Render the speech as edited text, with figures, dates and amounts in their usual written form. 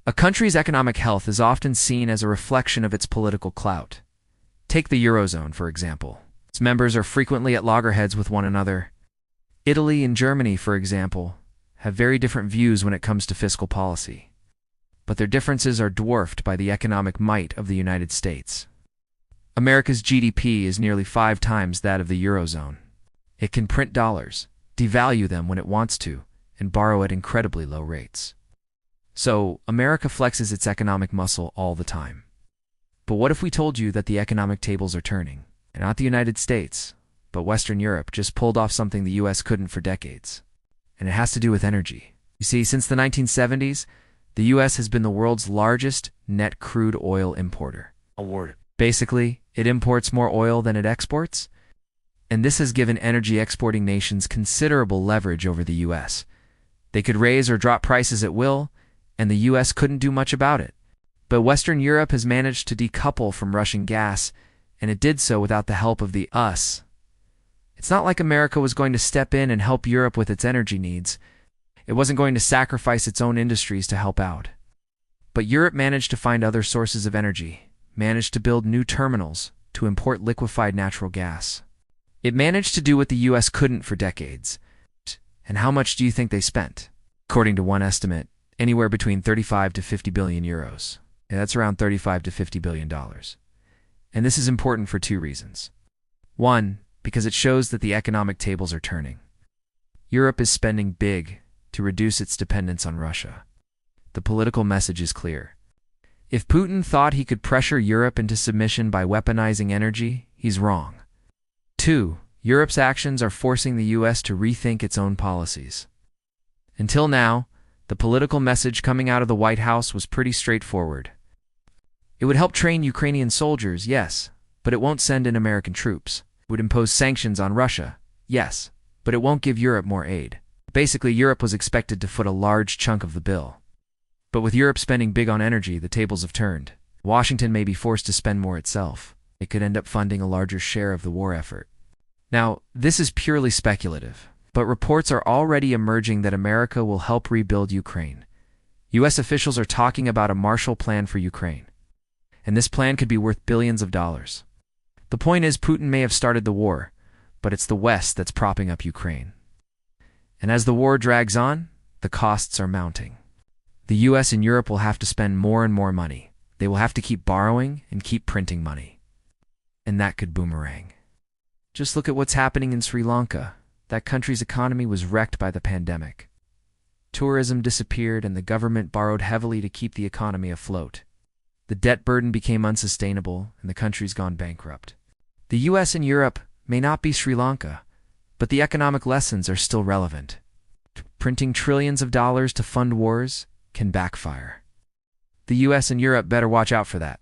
A country's economic health is often seen as a reflection of its political clout. Take the Eurozone, for example. Its members are frequently at loggerheads with one another. Italy and Germany, for example, have very different views when it comes to fiscal policy. But their differences are dwarfed by the economic might of the United States. America's GDP is nearly 5 times that of the Eurozone. It can print dollars, devalue them when it wants to, and borrow at incredibly low rates. So, America flexes its economic muscle all the time. But what if we told you that the economic tables are turning? And not the United States, but Western Europe just pulled off something the US couldn't for decades. And it has to do with energy. You see, since the 1970s, the US has been the world's largest net crude oil importer. Basically, it imports more oil than it exports, and this has given energy exporting nations considerable leverage over the US. They could raise or drop prices at will, and the US couldn't do much about it. But Western Europe has managed to decouple from Russian gas, and it did so without the help of the US. It's not like America was going to step in and help Europe with its energy needs. It wasn't going to sacrifice its own industries to help out. But Europe managed to find other sources of energy, managed to build new terminals to import liquefied natural gas. It managed to do what the US couldn't for decades. And how much do you think they spent? According to one estimate, anywhere between 35 to 50 billion euros. Yeah, that's around $35 to $50 billion. And this is important for 2 reasons. 1, because it shows that the economic tables are turning. Europe is spending big to reduce its dependence on Russia. The political message is clear. If Putin thought he could pressure Europe into submission by weaponizing energy, he's wrong. 2, Europe's actions are forcing the US to rethink its own policies. Until now, the political message coming out of the White House was pretty straightforward. It would help train Ukrainian soldiers, yes, but it won't send in American troops. It would impose sanctions on Russia, yes, but it won't give Europe more aid. Basically, Europe was expected to foot a large chunk of the bill. But with Europe spending big on energy, the tables have turned. Washington may be forced to spend more itself. It could end up funding a larger share of the war effort. Now, this is purely speculative, but reports are already emerging that America will help rebuild Ukraine. US officials are talking about a Marshall Plan for Ukraine. And this plan could be worth billions of dollars. The point is, Putin may have started the war, but it's the West that's propping up Ukraine. And as the war drags on, the costs are mounting. The US and Europe will have to spend more and more money. They will have to keep borrowing and keep printing money. And that could boomerang. Just look at what's happening in Sri Lanka. That country's economy was wrecked by the pandemic. Tourism disappeared and the government borrowed heavily to keep the economy afloat. The debt burden became unsustainable and the country's gone bankrupt. The US and Europe may not be Sri Lanka, but the economic lessons are still relevant. Printing trillions of dollars to fund wars can backfire. The US and Europe better watch out for that.